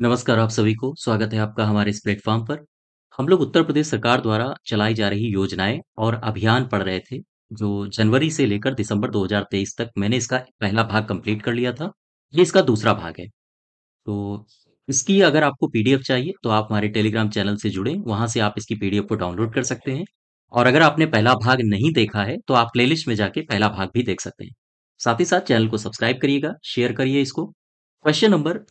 नमस्कार आप सभी को, स्वागत है आपका हमारे इस प्लेटफ़ॉर्म पर। हम लोग उत्तर प्रदेश सरकार द्वारा चलाई जा रही योजनाएँ और अभियान पढ़ रहे थे, जो जनवरी से लेकर दिसंबर 2023 तक मैंने इसका पहला भाग कंप्लीट कर लिया था। ये इसका दूसरा भाग है। तो इसकी अगर आपको पीडीएफ चाहिए, तो आप हमारे टेलीग्राम चैनल से जुड़ें, वहाँ से आप इसकी पीडीएफ को डाउनलोड कर सकते हैं। और अगर आपने पहला भाग नहीं देखा है, तो आप प्लेलिस्ट में जाके पहला भाग भी देख सकते हैं। साथ ही साथ चैनल को सब्सक्राइब करिएगा, शेयर करिए इसको। क्वेश्चन नंबर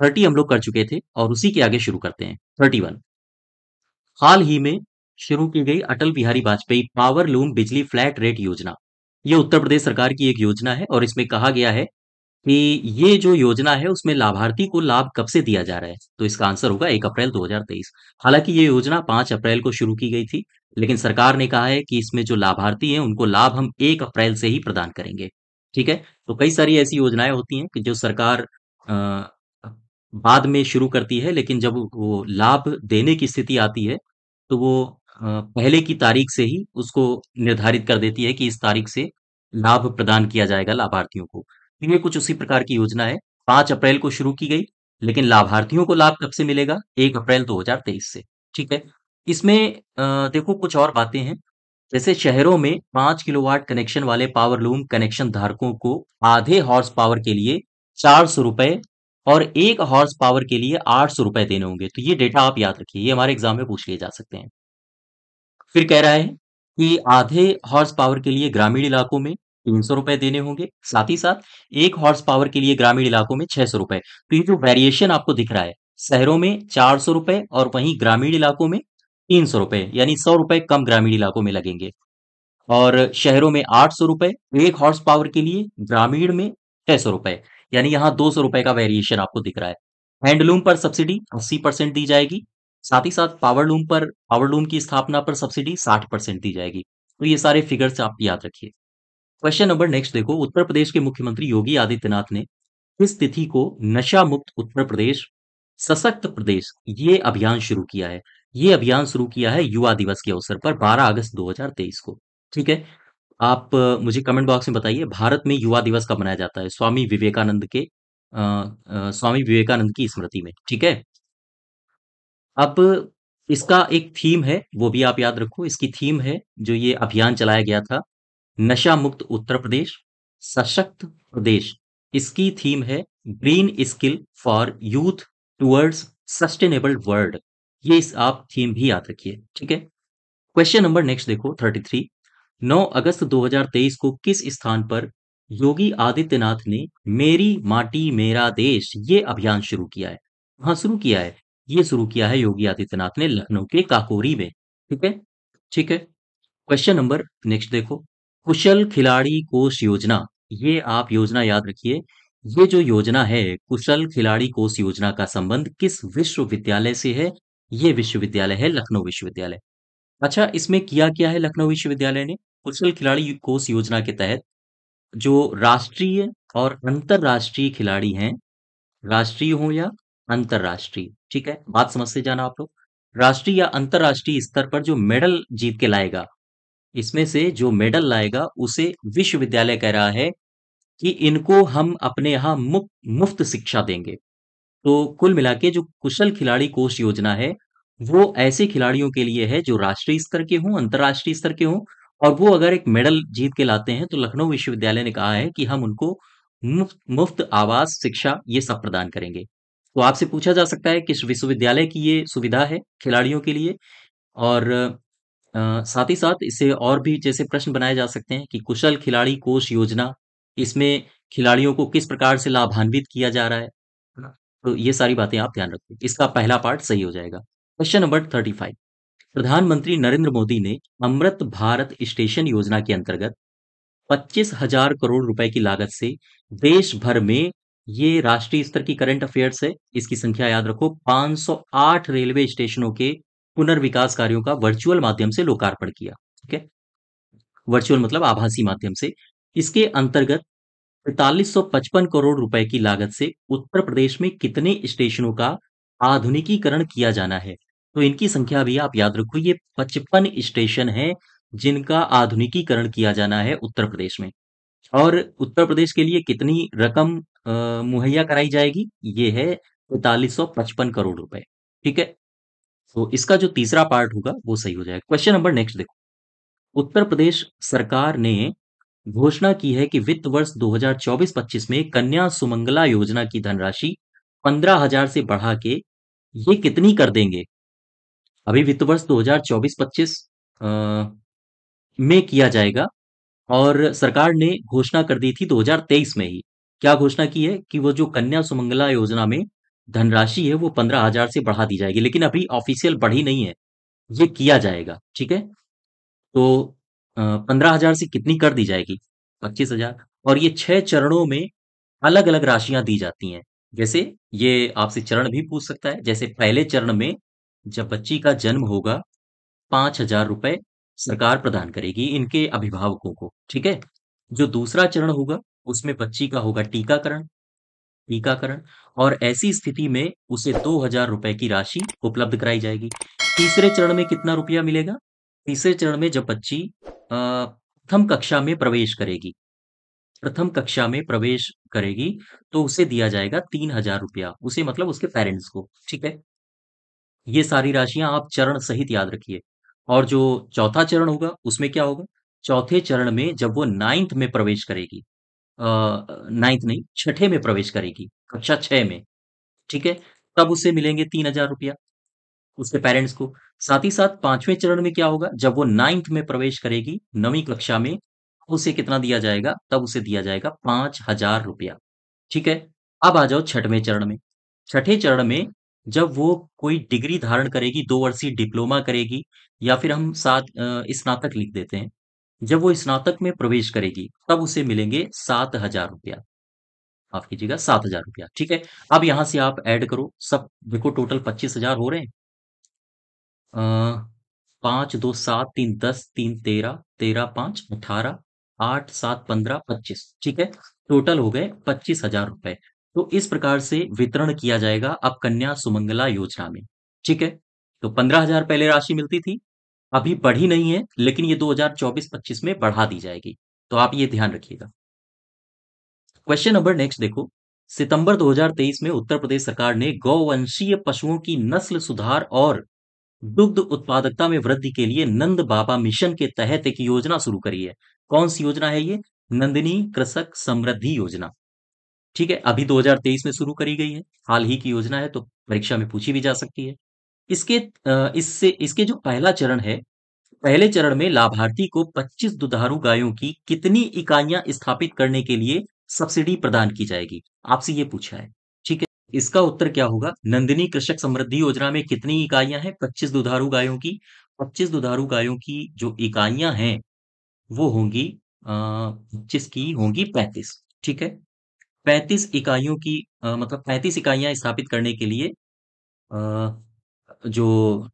30 हम लोग कर चुके थे और उसी के आगे शुरू करते हैं 31। हाल ही में शुरू की गई अटल बिहारी वाजपेयी पावर लूम बिजली फ्लैट रेट योजना, ये उत्तर प्रदेश सरकार की एक योजना है और इसमें कहा गया है कि ये जो योजना है उसमें लाभार्थी को लाभ कब से दिया जा रहा है। तो इसका आंसर होगा 1 अप्रैल 2023। हालांकि ये योजना 5 अप्रैल को शुरू की गई थी, लेकिन सरकार ने कहा है कि इसमें जो लाभार्थी हैं उनको लाभ हम 1 अप्रैल से ही प्रदान करेंगे। ठीक है। तो कई सारी ऐसी योजनाएं होती हैं कि जो सरकार अ, बाद में शुरू करती है, लेकिन जब वो लाभ देने की स्थिति आती है तो वो पहले की तारीख से ही उसको निर्धारित कर देती है कि इस तारीख से लाभ प्रदान किया जाएगा लाभार्थियों को। तो ये कुछ उसी प्रकार की योजना है। 5 अप्रैल को शुरू की गई, लेकिन लाभार्थियों को लाभ कब से मिलेगा? 1 अप्रैल 2023 से। ठीक है। इसमें देखो कुछ और बातें हैं। जैसे शहरों में 5 किलोवाट कनेक्शन वाले पावर लूम कनेक्शन धारकों को आधे हॉर्स पावर के लिए 400 रुपए और 1 हॉर्स पावर के लिए 800 रुपए देने होंगे। तो ये डेटा आप याद रखिए, ये हमारे एग्जाम में पूछ लिए जा सकते हैं। फिर कह रहा है कि आधे हॉर्स पावर के लिए ग्रामीण इलाकों में 300 रुपए देने होंगे, साथ ही साथ 1 हॉर्स पावर के लिए ग्रामीण इलाकों में 600 रुपए। तो ये जो वेरिएशन आपको दिख रहा है, शहरों में 400 रुपए और वहीं ग्रामीण इलाकों में 300 रुपए, यानी 100 रुपए कम ग्रामीण इलाकों में लगेंगे। और शहरों में 800 रुपए 1 हॉर्स पावर के लिए, ग्रामीण में 600 रुपए, यानी यहाँ 200 रुपए का वेरिएशन आपको दिख रहा है। हैंडलूम पर सब्सिडी 80% दी जाएगी। साथ ही साथ पावर लूम की स्थापना पर सब्सिडी 60% दी जाएगी। तो ये सारे फिगर्स आप याद रखिए। क्वेश्चन नंबर नेक्स्ट देखो, उत्तर प्रदेश के मुख्यमंत्री योगी आदित्यनाथ ने इस तिथि को नशा मुक्त उत्तर प्रदेश सशक्त प्रदेश ये अभियान शुरू किया है। ये अभियान शुरू किया है युवा दिवस के अवसर पर 12 अगस्त 2023 को। ठीक है। आप मुझे कमेंट बॉक्स में बताइए, भारत में युवा दिवस कब मनाया जाता है? स्वामी विवेकानंद की स्मृति में। ठीक है। अब इसका एक थीम है, वो भी आप याद रखो। इसकी थीम है, जो ये अभियान चलाया गया था, नशा मुक्त उत्तर प्रदेश सशक्त प्रदेश। इसकी थीम है green skill for youth towards sustainable world. ये इस आप थीम भी याद रखिए। ठीक है। क्वेश्चन नंबर नेक्स्ट देखो 33। 9 अगस्त 2023 को किस स्थान पर योगी आदित्यनाथ ने मेरी माटी मेरा देश ये अभियान शुरू किया है? कहाँ शुरू किया है? ये शुरू किया है योगी आदित्यनाथ ने लखनऊ के काकोरी में। ठीक है। ठीक है। क्वेश्चन नंबर नेक्स्ट देखो, कुशल खिलाड़ी कोष योजना, ये आप योजना याद रखिए। ये जो योजना है, कुशल खिलाड़ी कोष योजना का संबंध किस विश्वविद्यालय से है? ये विश्वविद्यालय है लखनऊ विश्वविद्यालय। अच्छा, इसमें किया क्या है लखनऊ विश्वविद्यालय ने? कुशल खिलाड़ी कोष योजना के तहत जो राष्ट्रीय और अंतरराष्ट्रीय खिलाड़ी हैं, राष्ट्रीय हो या अंतरराष्ट्रीय, ठीक है, बात समझते जाना आप लोग। राष्ट्रीय या अंतरराष्ट्रीय स्तर पर जो मेडल जीत के लाएगा, इसमें से जो मेडल लाएगा उसे विश्वविद्यालय कह रहा है कि इनको हम अपने यहाँ मुफ्त शिक्षा देंगे। तो कुल मिला के जो कुशल खिलाड़ी कोष योजना है, वो ऐसे खिलाड़ियों के लिए है जो राष्ट्रीय स्तर के हों, अंतर्राष्ट्रीय स्तर के हों, और वो अगर एक मेडल जीत के लाते हैं, तो लखनऊ विश्वविद्यालय ने कहा है कि हम उनको मुफ्त मुफ्त आवास, शिक्षा ये सब प्रदान करेंगे। तो आपसे पूछा जा सकता है किस विश्वविद्यालय की ये सुविधा है खिलाड़ियों के लिए। और साथ ही साथ इससे और भी जैसे प्रश्न बनाए जा सकते हैं कि कुशल खिलाड़ी कोष योजना, इसमें खिलाड़ियों को किस प्रकार से लाभान्वित किया जा रहा है ना? तो ये सारी बातें आप ध्यान रखें, इसका पहला पार्ट सही हो जाएगा। Question number 35। प्रधानमंत्री नरेंद्र मोदी ने अमृत भारत स्टेशन योजना के अंतर्गत 25,000 करोड़ रुपए की लागत से देश भर में, ये राष्ट्रीय स्तर की करंट अफेयर्स है, इसकी संख्या याद रखो, 508 रेलवे स्टेशनों के पुनर्विकास कार्यों का वर्चुअल माध्यम से लोकार्पण किया। ठीक है। वर्चुअल मतलब आभासी माध्यम से। इसके अंतर्गत 4555 करोड़ रुपए की लागत से उत्तर प्रदेश में कितने स्टेशनों का आधुनिकीकरण किया जाना है? तो इनकी संख्या भी आप याद रखो, ये 55 स्टेशन हैं जिनका आधुनिकीकरण किया जाना है उत्तर प्रदेश में। और उत्तर प्रदेश के लिए कितनी रकम मुहैया कराई जाएगी? ये है 4355 करोड़ रुपए। ठीक है। तो इसका जो तीसरा पार्ट होगा वो सही हो जाएगा। क्वेश्चन नंबर नेक्स्ट देखो। उत्तर प्रदेश सरकार ने घोषणा की है कि वित्त वर्ष 2024-25 में कन्या सुमंगला योजना की धनराशि 15,000 से बढ़ा के ये कितनी कर देंगे? अभी वित्त वर्ष 2024-25 में किया जाएगा और सरकार ने घोषणा कर दी थी 2023 में ही। क्या घोषणा की है कि वो जो कन्या सुमंगला योजना में धनराशि है वो 15,000 से बढ़ा दी जाएगी, लेकिन अभी ऑफिशियल बढ़ी नहीं है। ये किया जाएगा। ठीक है। तो 15,000 से कितनी कर दी जाएगी? 25,000। और ये 6 चरणों में अलग अलग राशियां दी जाती हैं। जैसे ये आपसे चरण भी पूछ सकता है। जैसे पहले चरण में जब बच्ची का जन्म होगा 5,000 रुपए सरकार प्रदान करेगी इनके अभिभावकों को। ठीक है। जो दूसरा चरण होगा उसमें बच्ची का होगा टीकाकरण। टीकाकरण और ऐसी स्थिति में उसे 2,000 रुपए की राशि उपलब्ध कराई जाएगी। तीसरे चरण में कितना रुपया मिलेगा? तीसरे चरण में जब बच्ची प्रथम कक्षा में प्रवेश करेगी, प्रथम कक्षा में प्रवेश करेगी तो उसे दिया जाएगा 3,000 रुपया, उसे मतलब उसके पेरेंट्स को। ठीक है। ये सारी राशियां आप चरण सहित याद रखिए। और जो चौथा चरण होगा उसमें क्या होगा? चौथे चरण में जब वो नाइन्थ में प्रवेश करेगी, नाइन्थ नहीं, छठे में प्रवेश करेगी, कक्षा 6 में। ठीक है। तब उसे मिलेंगे 3,000 रुपया, उसके पेरेंट्स को। साथ ही साथ पांचवें चरण में क्या होगा? जब वो नाइन्थ में प्रवेश करेगी, नवीं कक्षा में, उसे कितना दिया जाएगा? तब उसे दिया जाएगा 5,000 रुपया। ठीक है। अब आ जाओ छठवें चरण में। छठे चरण में जब वो कोई डिग्री धारण करेगी, 2 वर्षीय डिप्लोमा करेगी, या फिर हम साथ स्नातक लिख देते हैं। जब वो स्नातक में प्रवेश करेगी तब उसे मिलेंगे 7,000 रुपया। माफ कीजिएगा, 7,000 रुपया। ठीक है। अब यहां से आप ऐड करो सब, देखो टोटल 25,000 हो रहे हैं। 5 2 7 3 10 3 13, 13 5 18, 8 7 15 25। ठीक है। टोटल हो गए 25,000 रुपए। तो इस प्रकार से वितरण किया जाएगा अब कन्या सुमंगला योजना में। ठीक है। तो 15,000 पहले राशि मिलती थी, अभी बढ़ी नहीं है, लेकिन ये 2024-25 में बढ़ा दी जाएगी। तो आप ये ध्यान रखिएगा। क्वेश्चन नंबर नेक्स्ट देखो। सितंबर 2023 में उत्तर प्रदेश सरकार ने गौवंशीय पशुओं की नस्ल सुधार और दुग्ध उत्पादकता में वृद्धि के लिए नंद बाबा मिशन के तहत एक योजना शुरू करी है। कौन सी योजना है ये? नंदिनी कृषक समृद्धि योजना। ठीक है। अभी 2023 में शुरू करी गई है, हाल ही की योजना है, तो परीक्षा में पूछी भी जा सकती है। इसके जो पहला चरण है, पहले चरण में लाभार्थी को 25 दुधारू गायों की कितनी इकाइयां स्थापित करने के लिए सब्सिडी प्रदान की जाएगी? आपसे ये पूछा है। ठीक है। इसका उत्तर क्या होगा? नंदिनी कृषक समृद्धि योजना में कितनी इकाइयां हैं 25 दुधारू गायों की? 25 दुधारू गायों की जो इकाइयां हैं वो होंगी 25 की होंगी 35। ठीक है। 35 इकाइयों की मतलब 35 इकाइयां स्थापित करने के लिए अ, जो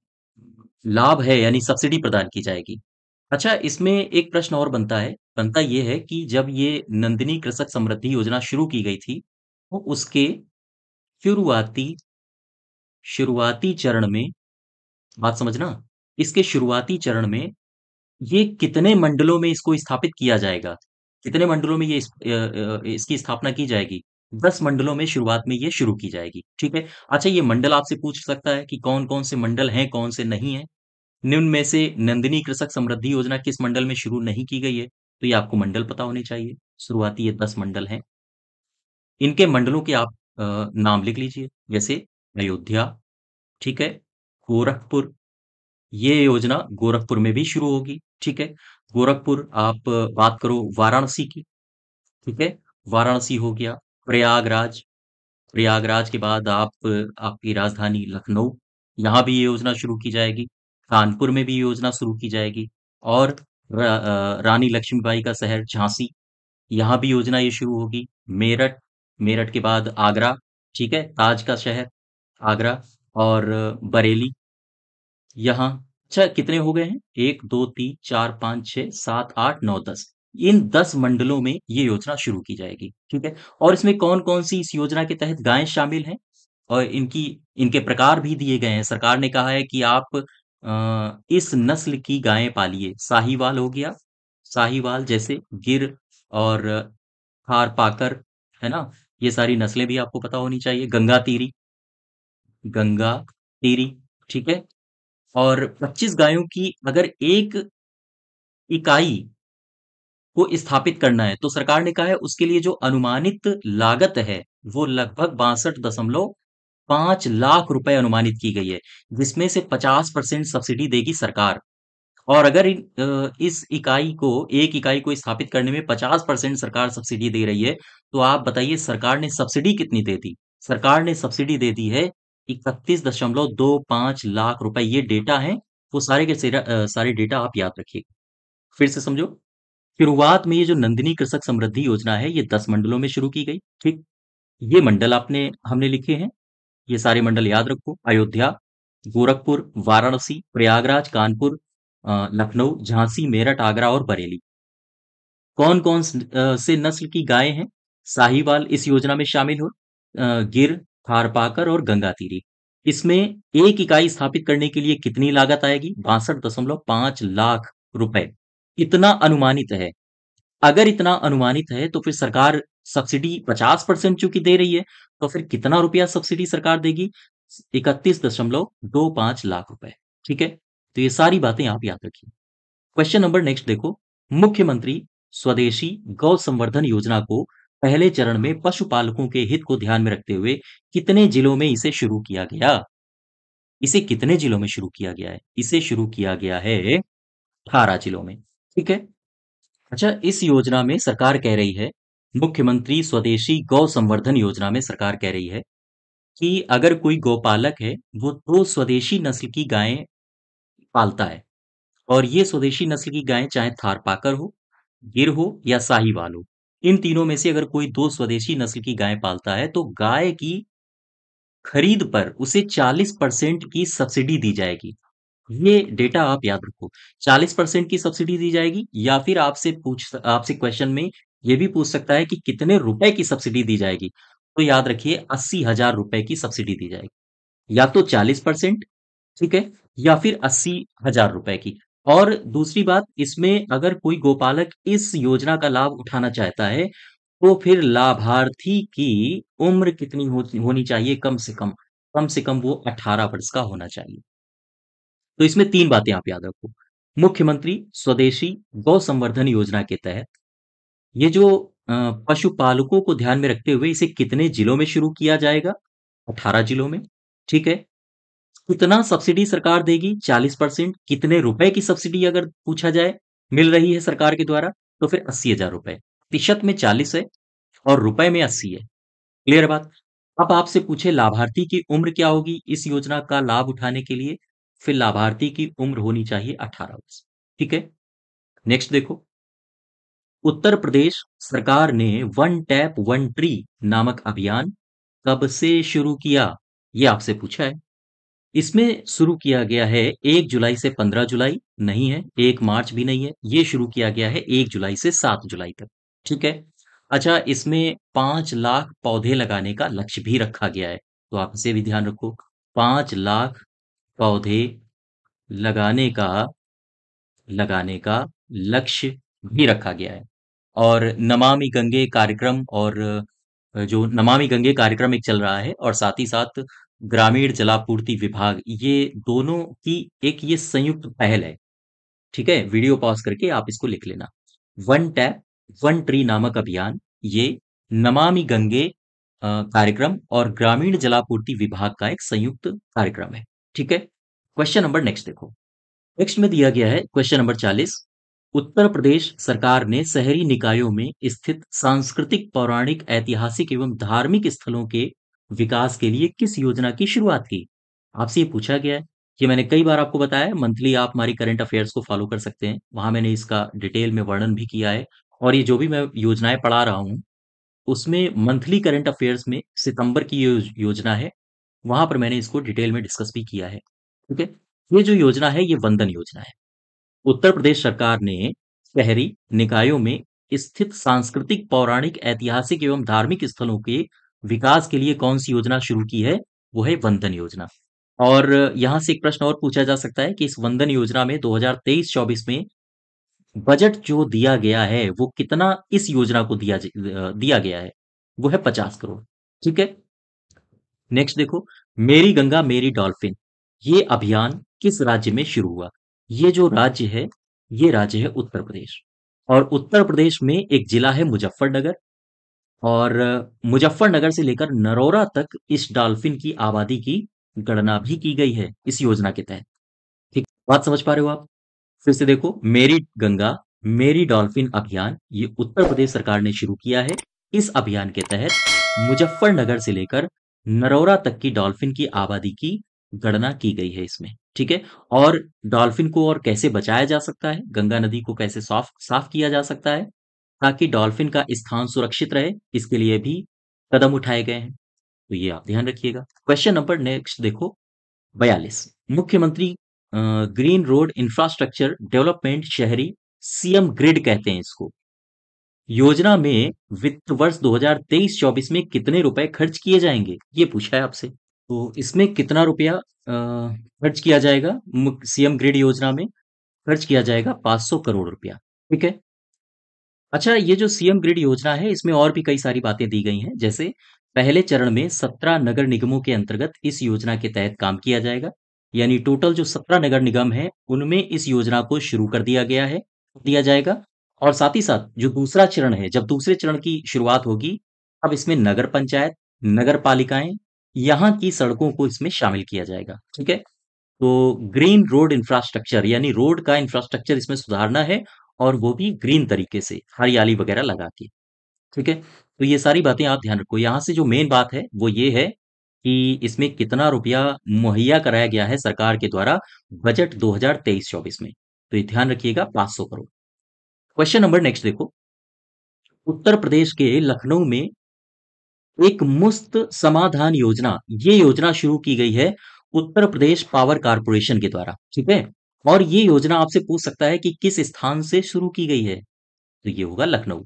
लाभ है यानी सब्सिडी प्रदान की जाएगी। अच्छा, इसमें एक प्रश्न और बनता ये है कि जब ये नंदिनी कृषक समृद्धि योजना शुरू की गई थी, तो उसके शुरुआती शुरुआती चरण में, बात समझना, इसके शुरुआती चरण में ये कितने मंडलों में इसको स्थापित किया जाएगा? कितने मंडलों में इसकी स्थापना की जाएगी? 10 मंडलों में शुरुआत में ये शुरू की जाएगी। ठीक है। अच्छा, ये मंडल आपसे पूछ सकता है कि कौन-कौन से मंडल हैं, कौन से नहीं हैं? निम्न में से नंदिनी कृषक समृद्धि योजना किस मंडल में शुरू नहीं की गई है? तो ये आपको मंडल पता होने चाहिए। शुरुआती ये 10 मंडल हैं। इनके मंडलों के आप नाम लिख लीजिए। जैसे अयोध्या, ठीक है, गोरखपुर, ये योजना गोरखपुर में भी शुरू होगी। ठीक है। गोरखपुर, आप बात करो वाराणसी की। ठीक है। वाराणसी हो गया। प्रयागराज, प्रयागराज के बाद आपकी राजधानी लखनऊ, यहाँ भी ये योजना शुरू की जाएगी। कानपुर में भी ये योजना शुरू की जाएगी। और रानी लक्ष्मीबाई का शहर झांसी, यहाँ भी योजना ये शुरू होगी। मेरठ, मेरठ के बाद आगरा, ठीक है, ताज का शहर आगरा। और बरेली, यहाँ। अच्छा, कितने हो गए हैं? 1 2 3 4 5 6 7 8 9 10। इन 10 मंडलों में ये योजना शुरू की जाएगी। ठीक है। और इसमें कौन कौन सी इस योजना के तहत गायें शामिल हैं और इनके प्रकार भी दिए गए हैं। सरकार ने कहा है कि आप इस नस्ल की गायें पालिए। साहीवाल हो गया, साहीवाल जैसे गिर और थार पाकर, है ना? ये सारी नस्लें भी आपको पता होनी चाहिए। गंगा तीरी, गंगा, टीरी, ठीक है? और 25 गायों की अगर एक इकाई को स्थापित करना है, तो सरकार ने कहा है उसके लिए जो अनुमानित लागत है, वो लगभग 62.5 लाख रुपए अनुमानित की गई है, जिसमें से 50% सब्सिडी देगी सरकार। और अगर इस इकाई को एक इकाई को स्थापित करने में 50% सरकार सब्सिडी दे रही है, तो आप बताइए सरकार ने सब्सिडी कितनी दे दी? सरकार ने सब्सिडी दे दी है 31.25 लाख रुपए। ये डेटा है, वो सारे के सारे डेटा आप याद रखिए। फिर से समझो। शुरुआत में ये जो नंदिनी कृषक समृद्धि योजना है, ये 10 मंडलों में शुरू की गई, ठीक? ये मंडल आपने हमने लिखे हैं, ये सारे मंडल याद रखो। अयोध्या, गोरखपुर, वाराणसी, प्रयागराज, कानपुर, लखनऊ, झांसी, मेरठ, आगरा और बरेली। कौन कौन से नस्ल की गायें हैं साहीवाल इस योजना में शामिल हो? गिर, थारपाकर और गंगातीरी। इसमें एक इकाई स्थापित करने के लिए कितनी लागत आएगी? 62.5 लाख रुपए। इतना अनुमानित है। अगर इतना अनुमानित है तो फिर सरकार सब्सिडी 50% चूंकि दे रही है, तो फिर कितना रुपया सब्सिडी सरकार देगी? 31.25 लाख रुपए। ठीक है, तो ये सारी बातें आप याद रखिए। क्वेश्चन नंबर नेक्स्ट देखो। मुख्यमंत्री स्वदेशी गौ संवर्धन योजना को पहले चरण में पशुपालकों के हित को ध्यान में रखते हुए कितने जिलों में इसे शुरू किया गया? इसे कितने जिलों में शुरू किया गया है? इसे शुरू किया गया है 18 जिलों में। ठीक है। अच्छा, इस योजना में सरकार कह रही है, मुख्यमंत्री स्वदेशी गौ संवर्धन योजना में सरकार कह रही है कि अगर कोई गौपालक है, वो दो स्वदेशी नस्ल की गायें पालता है, और ये स्वदेशी नस्ल की गायें चाहे थारपाकर हो, गिर हो या साहीवाल हो, इन तीनों में से अगर कोई दो स्वदेशी नस्ल की गायें पालता है, तो गाय की खरीद पर उसे 40% की सब्सिडी दी जाएगी। ये डेटा आप याद रखो। 40% की सब्सिडी दी जाएगी, या फिर आपसे क्वेश्चन में ये भी पूछ सकता है कि कितने रुपए की सब्सिडी दी जाएगी। तो याद रखिए 80,000 रुपए की सब्सिडी दी जाएगी। या तो 40%, ठीक है, या फिर 80,000 रुपए की। और दूसरी बात, इसमें अगर कोई गोपालक इस योजना का लाभ उठाना चाहता है, तो फिर लाभार्थी की उम्र कितनी होनी चाहिए? कम से कम वो 18 वर्ष का होना चाहिए। तो इसमें 3 बातें आप याद रखो। मुख्यमंत्री स्वदेशी गौ संवर्धन योजना के तहत ये जो पशुपालकों को ध्यान में रखते हुए इसे कितने जिलों में शुरू किया जाएगा? 18 जिलों में। ठीक है। कितना सब्सिडी सरकार देगी? 40%। कितने रुपए की सब्सिडी अगर पूछा जाए, मिल रही है सरकार के द्वारा, तो फिर 80,000 रुपए। प्रतिशत में 40 है और रुपए में 80 है। क्लियर बात? अब आपसे पूछे लाभार्थी की उम्र क्या होगी इस योजना का लाभ उठाने के लिए? फिर लाभार्थी की उम्र होनी चाहिए 18 वर्ष। ठीक है। नेक्स्ट देखो। उत्तर प्रदेश सरकार ने वन टैप वन ट्री नामक अभियान कब से शुरू किया? ये आपसे पूछा है। इसमें शुरू किया गया है 1 जुलाई से 15 जुलाई, नहीं है, 1 मार्च भी नहीं है। ये शुरू किया गया है 1 जुलाई से 7 जुलाई तक। ठीक है। अच्छा, इसमें 5 लाख पौधे लगाने का लक्ष्य भी रखा गया है, तो आप इसे भी ध्यान रखो। 5 लाख पौधे लगाने का लगाने का लक्ष्य भी रखा गया है। और नमामि गंगे कार्यक्रम, और जो नमामि गंगे कार्यक्रम एक चल रहा है, और साथ ही साथ ग्रामीण जलापूर्ति विभाग, ये दोनों की एक ये संयुक्त पहल है। ठीक है, वीडियो पॉज करके आप इसको लिख लेना। वन टैप वन ट्री नामक अभियान, ये नमामि गंगे कार्यक्रम और ग्रामीण जलापूर्ति विभाग का एक संयुक्त कार्यक्रम है। ठीक है। क्वेश्चन नंबर नेक्स्ट देखो। नेक्स्ट में दिया गया है क्वेश्चन नंबर 40। उत्तर प्रदेश सरकार ने शहरी निकायों में स्थित सांस्कृतिक, पौराणिक, ऐतिहासिक एवं धार्मिक स्थलों के विकास के लिए किस योजना की शुरुआत की? आपसे ये पूछा गया है। कि मैंने कई बार आपको बताया है, मंथली आप हमारी करंट अफेयर्स को फॉलो कर सकते हैं, वहां मैंने इसका डिटेल में वर्णन भी किया है। और ये जो भी मैं योजनाएं पढ़ा रहा हूँ, उसमें मंथली करंट अफेयर्स में सितंबर की योजना है, वहां पर मैंने इसको डिटेल में डिस्कस भी किया है। ठीक है। ये जो योजना है, ये वंदन योजना है। उत्तर प्रदेश सरकार ने शहरी निकायों में स्थित सांस्कृतिक, पौराणिक, ऐतिहासिक एवं धार्मिक स्थलों के विकास के लिए कौन सी योजना शुरू की है? वो है वंदन योजना। और यहां से एक प्रश्न और पूछा जा सकता है कि इस वंदन योजना में 2023-24 में बजट जो दिया गया है, वो कितना इस योजना को दिया गया है? वो है 50 करोड़। ठीक है। नेक्स्ट देखो। मेरी गंगा मेरी डॉल्फिन, ये अभियान किस राज्य में शुरू हुआ? ये जो राज्य है, ये राज्य है उत्तर प्रदेश। और उत्तर प्रदेश में एक जिला है मुजफ्फरनगर, और मुजफ्फरनगर से लेकर नरोरा तक इस डॉल्फिन की आबादी की गणना भी की गई है इस योजना के तहत। ठीक, बात समझ पा रहे हो आप? फिर से देखो, मेरी गंगा मेरी डॉल्फिन अभियान ये उत्तर प्रदेश सरकार ने शुरू किया है। इस अभियान के तहत मुजफ्फरनगर से लेकर नरौरा तक की डॉल्फिन की आबादी की गणना की गई है इसमें। ठीक है। और डॉल्फिन को और कैसे बचाया जा सकता है, गंगा नदी को कैसे साफ साफ किया जा सकता है ताकि डॉल्फिन का स्थान सुरक्षित रहे, इसके लिए भी कदम उठाए गए हैं। तो ये आप ध्यान रखिएगा। क्वेश्चन नंबर नेक्स्ट देखो, 42। मुख्यमंत्री ग्रीन रोड इंफ्रास्ट्रक्चर डेवलपमेंट शहरी, सीएम ग्रिड कहते हैं इसको, योजना में वित्त वर्ष 2023-24 में कितने रुपए खर्च किए जाएंगे, ये पूछा है आपसे। तो इसमें कितना रुपया खर्च किया जाएगा, सीएम ग्रिड योजना में खर्च किया जाएगा 500 करोड़ रुपया। ठीक है। अच्छा, ये जो सीएम ग्रिड योजना है इसमें और भी कई सारी बातें दी गई हैं, जैसे पहले चरण में 17 नगर निगमों के अंतर्गत इस योजना के तहत काम किया जाएगा। यानी टोटल जो 17 नगर निगम है उनमें इस योजना को शुरू कर दिया जाएगा। और साथ ही साथ जो दूसरा चरण है, जब दूसरे चरण की शुरुआत होगी, अब इसमें नगर पंचायत, नगर पालिकाएं, यहाँ की सड़कों को इसमें शामिल किया जाएगा। ठीक है। तो ग्रीन रोड इंफ्रास्ट्रक्चर यानी रोड का इंफ्रास्ट्रक्चर इसमें सुधारना है, और वो भी ग्रीन तरीके से हरियाली वगैरह लगा के। ठीक है। तो ये सारी बातें आप ध्यान रखो। यहाँ से जो मेन बात है वो ये है कि इसमें कितना रुपया मुहैया कराया गया है सरकार के द्वारा बजट 2023-24 में। तो ये ध्यान रखिएगा, 500 करोड़। क्वेश्चन नंबर नेक्स्ट देखो, उत्तर प्रदेश के लखनऊ में एक मुफ्त समाधान योजना, ये योजना शुरू की गई है उत्तर प्रदेश पावर कारपोरेशन के द्वारा। ठीक है। और ये योजना आपसे पूछ सकता है कि किस स्थान से शुरू की गई है, तो ये होगा लखनऊ।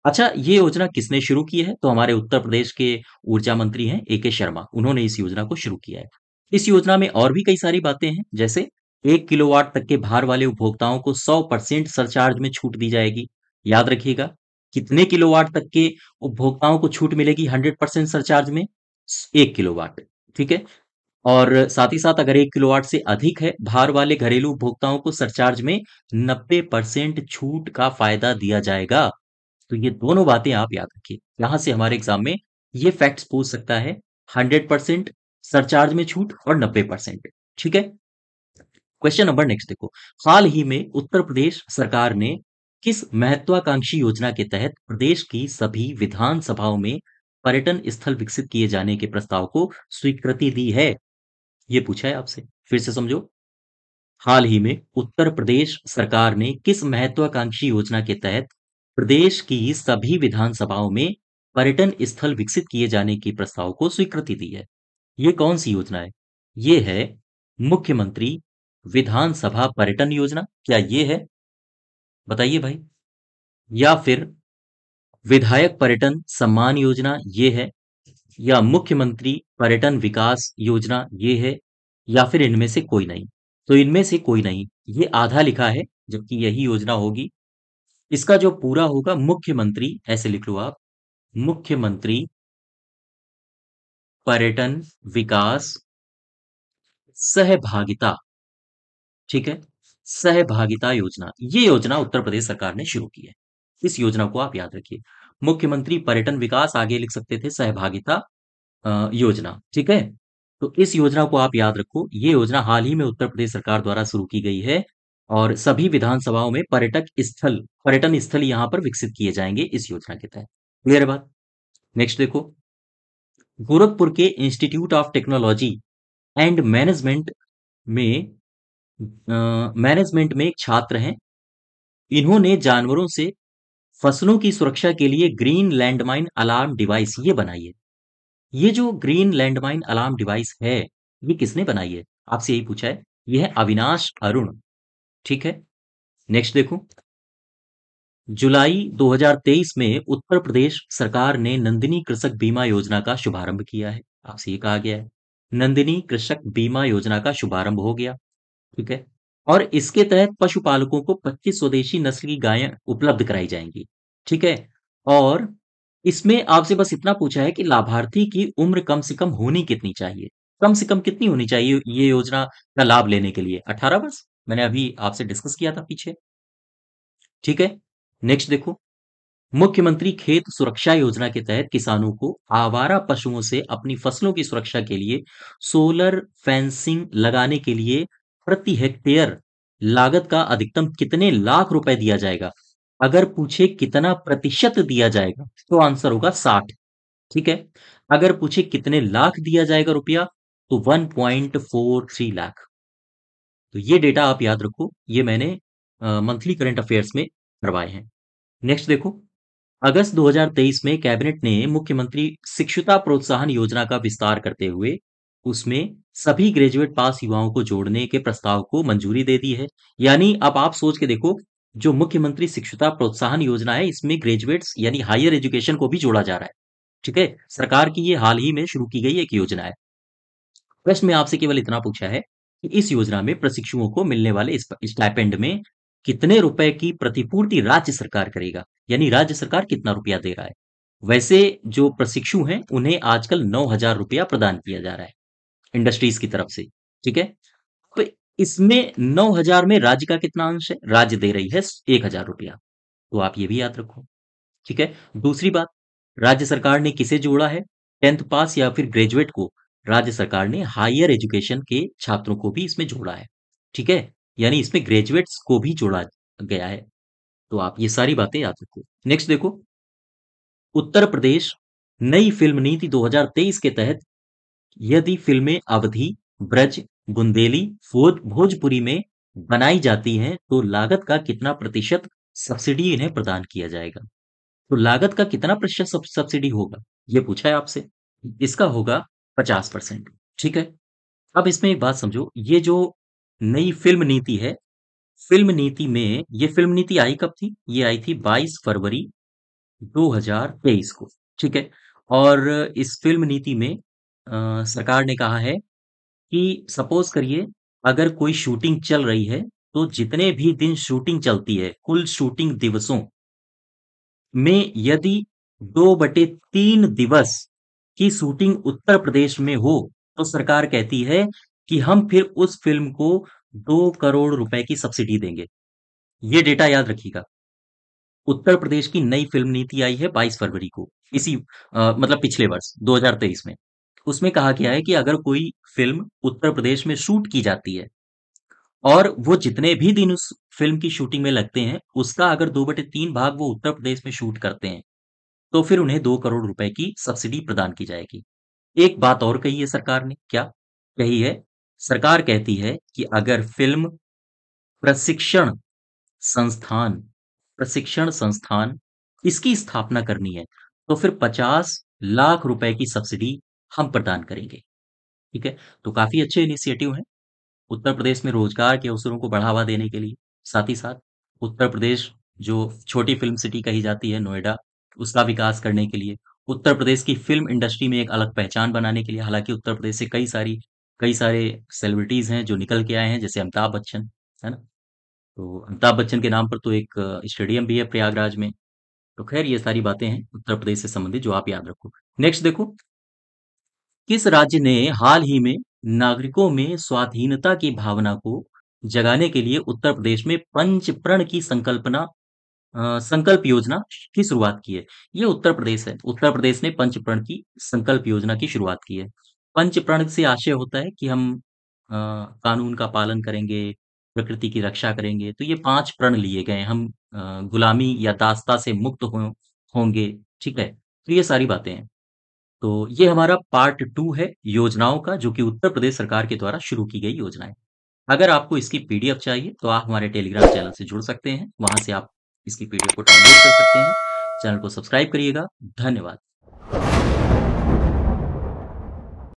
अच्छा, ये योजना किसने शुरू की है, तो हमारे उत्तर प्रदेश के ऊर्जा मंत्री हैं ए के शर्मा, उन्होंने इस योजना को शुरू किया है। इस योजना में और भी कई सारी बातें हैं, जैसे 1 किलोवाट तक के भार वाले उपभोक्ताओं को 100% सरचार्ज में छूट दी जाएगी। याद रखिएगा, कितने किलोवाट तक के उपभोक्ताओं को छूट मिलेगी 100% सरचार्ज में? 1 किलोवाट। ठीक है। और साथ ही साथ अगर 1 किलोवाट से अधिक है भार वाले घरेलू उपभोक्ताओं को सरचार्ज में 90% छूट का फायदा दिया जाएगा। तो ये दोनों बातें आप याद रखिए, यहां से हमारे एग्जाम में ये फैक्ट्स पूछ सकता है, 100% सरचार्ज में छूट और 90%। ठीक है। क्वेश्चन नंबर नेक्स्ट देखो, हाल ही में उत्तर प्रदेश सरकार ने किस महत्वाकांक्षी योजना के तहत प्रदेश की सभी विधानसभाओं में पर्यटन स्थल विकसित किए जाने के प्रस्ताव को स्वीकृति दी है, ये पूछा है आपसे। फिर से समझो, हाल ही में उत्तर प्रदेश सरकार ने किस महत्वाकांक्षी योजना के तहत प्रदेश की सभी विधानसभाओं में पर्यटन स्थल विकसित किए जाने के प्रस्ताव को स्वीकृति दी है? ये कौन सी योजना है? ये है मुख्यमंत्री विधानसभा पर्यटन योजना, क्या ये है? बताइए भाई। या फिर विधायक पर्यटन सम्मान योजना, ये है? या मुख्यमंत्री पर्यटन विकास योजना, ये है? या फिर इनमें से कोई नहीं? तो इनमें से कोई नहीं, ये आधा लिखा है, जबकि यही योजना होगी। इसका जो पूरा होगा, मुख्यमंत्री, ऐसे लिख लो आप, मुख्यमंत्री पर्यटन विकास सहभागिता। ठीक है। सहभागिता योजना, ये योजना उत्तर प्रदेश सरकार ने शुरू की है। इस योजना को आप याद रखिए, मुख्यमंत्री पर्यटन विकास, आगे लिख सकते थे सहभागिता योजना। ठीक है। तो इस योजना को आप याद रखो, ये योजना हाल ही में उत्तर प्रदेश सरकार द्वारा शुरू की गई है, और सभी विधानसभाओं में पर्यटन स्थल यहाँ पर विकसित किए जाएंगे इस योजना के तहत। क्लियर है बात? नेक्स्ट देखो, गोरखपुर के institute of technology and management में एक छात्र हैं, इन्होंने जानवरों से फसलों की सुरक्षा के लिए ग्रीन लैंडमाइन अलार्म डिवाइस ये बनाई है। ये जो ग्रीन लैंडमाइन अलार्म डिवाइस है, ये किसने बनाई है, आपसे यही पूछा है। ये है अविनाश अरुण। ठीक है। नेक्स्ट देखो, जुलाई 2023 में उत्तर प्रदेश सरकार ने नंदिनी कृषक बीमा योजना का शुभारंभ किया है। आपसे ये कहा गया है, नंदिनी कृषक बीमा योजना का शुभारंभ हो गया। ठीक है। और इसके तहत पशुपालकों को 25 स्वदेशी नस्ल की गायें उपलब्ध कराई जाएंगी। ठीक है। और इसमें आपसे बस इतना पूछा है कि लाभार्थी की उम्र कम से कम होनी कितनी चाहिए। कम से कम कितनी होनी चाहिए ये योजना का लाभ लेने के लिए? 18 वर्ष। मैंने अभी आपसे डिस्कस किया था पीछे। ठीक है। नेक्स्ट देखो, मुख्यमंत्री खेत सुरक्षा योजना के तहत किसानों को आवारा पशुओं से अपनी फसलों की सुरक्षा के लिए सोलर फेंसिंग लगाने के लिए प्रति हेक्टेयर लागत का अधिकतम कितने लाख रुपए दिया जाएगा? अगर पूछे कितना प्रतिशत दिया जाएगा तो आंसर होगा 60। ठीक है। अगर पूछे कितने लाख दिया जाएगा रुपया, तो 1.43 लाख। तो ये डेटा आप याद रखो, ये मैंने मंथली करंट अफेयर्स में करवाए हैं। नेक्स्ट देखो, अगस्त 2023 में कैबिनेट ने मुख्यमंत्री शिक्षुता प्रोत्साहन योजना का विस्तार करते हुए उसमें सभी ग्रेजुएट पास युवाओं को जोड़ने के प्रस्ताव को मंजूरी दे दी है। यानी अब आप सोच के देखो, जो मुख्यमंत्री शिक्षुता प्रोत्साहन योजना है इसमें ग्रेजुएट्स यानी हायर एजुकेशन को भी जोड़ा जा रहा है। ठीक है। सरकार की ये हाल ही में शुरू की गई एक योजना है। प्रश्न में आपसे केवल इतना पूछा है कि इस योजना में प्रशिक्षुओं को मिलने वाले स्टाइपेंड में कितने रुपए की प्रतिपूर्ति राज्य सरकार करेगा, यानी राज्य सरकार कितना रुपया दे रहा है। वैसे जो प्रशिक्षु हैं उन्हें आजकल 9,000 रुपया प्रदान किया जा रहा है इंडस्ट्रीज की तरफ से। ठीक है। तो इसमें 9,000 में राज्य का कितना अंश है? राज्य दे रही है 1,000 रुपया। तो आप ये भी याद रखो। ठीक है। दूसरी बात, राज्य सरकार ने किसे जोड़ा है? 10th पास या फिर ग्रेजुएट को राज्य सरकार ने हायर एजुकेशन के छात्रों को भी इसमें जोड़ा है। ठीक है। यानी इसमें ग्रेजुएट्स को भी जोड़ा गया है। तो आप ये सारी बातें याद रखो। नेक्स्ट देखो, उत्तर प्रदेश नई फिल्म नीति 2023 के तहत यदि फिल्में अवधी, ब्रज, बुंदेली, भोजपुरी में बनाई जाती हैं तो लागत का कितना प्रतिशत सब्सिडी इन्हें प्रदान किया जाएगा? तो लागत का कितना प्रतिशत सब्सिडी होगा, ये पूछा है आपसे। इसका होगा 50%। ठीक है। अब इसमें एक बात समझो, ये जो नई फिल्म नीति है, फिल्म नीति में ये फिल्म नीति आई कब थी? ये आई थी 22 फरवरी 2023 को। ठीक है। और इस फिल्म नीति में सरकार ने कहा है कि सपोज करिए, अगर कोई शूटिंग चल रही है तो जितने भी दिन शूटिंग चलती है, कुल शूटिंग दिवसों में यदि 2/3 दिवस की शूटिंग उत्तर प्रदेश में हो तो सरकार कहती है कि हम फिर उस फिल्म को 2 करोड़ रुपए की सब्सिडी देंगे। ये डेटा याद रखिएगा। उत्तर प्रदेश की नई फिल्म नीति आई है 22 फरवरी को, इसी मतलब पिछले वर्ष 2023 में। उसमें कहा गया है कि अगर कोई फिल्म उत्तर प्रदेश में शूट की जाती है और वो जितने भी दिन उस फिल्म की शूटिंग में लगते हैं उसका अगर 2/3 भाग वो उत्तर प्रदेश में शूट करते हैं तो फिर उन्हें 2 करोड़ रुपए की सब्सिडी प्रदान की जाएगी। एक बात और कही है सरकार ने, क्या कही है? सरकार कहती है कि अगर फिल्म प्रशिक्षण संस्थान प्रशिक्षण संस्थान इसकी स्थापना करनी है तो फिर 50 लाख रुपए की सब्सिडी हम प्रदान करेंगे। ठीक है। तो काफी अच्छे इनिशिएटिव हैं उत्तर प्रदेश में रोजगार के अवसरों को बढ़ावा देने के लिए। साथ ही साथ उत्तर प्रदेश जो छोटी फिल्म सिटी कही जाती है नोएडा, उसका विकास करने के लिए, उत्तर प्रदेश की फिल्म इंडस्ट्री में एक अलग पहचान बनाने के लिए। हालांकि उत्तर प्रदेश से कई सारे सेलिब्रिटीज हैं जो निकल के आए हैं, जैसे अमिताभ बच्चन, है ना। तो अमिताभ बच्चन के नाम पर तो एक स्टेडियम भी है प्रयागराज में। तो खैर ये सारी बातें हैं उत्तर प्रदेश से संबंधित जो आप याद रखो। नेक्स्ट देखो, किस राज्य ने हाल ही में नागरिकों में स्वाधीनता की भावना को जगाने के लिए उत्तर प्रदेश में पंच प्रण की संकल्प योजना की शुरुआत की है? ये उत्तर प्रदेश है। उत्तर प्रदेश ने पंच प्रण की संकल्प योजना की शुरुआत की है। पंच प्रण से आशय होता है कि हम कानून का पालन करेंगे, प्रकृति की रक्षा करेंगे। तो ये 5 प्रण लिए गए हैं। हम गुलामी या दासता से मुक्त होंगे। ठीक है। तो ये सारी बातें हैं। तो ये हमारा पार्ट 2 है योजनाओं का, जो कि उत्तर प्रदेश सरकार के द्वारा शुरू की गई योजना है। अगर आपको इसकी पीडीएफ चाहिए तो आप हमारे टेलीग्राम चैनल से जुड़ सकते हैं। वहां से आप इसकी पीडीएफ को डाउनलोड कर सकते हैं। चैनल को सब्सक्राइब करिएगा। धन्यवाद।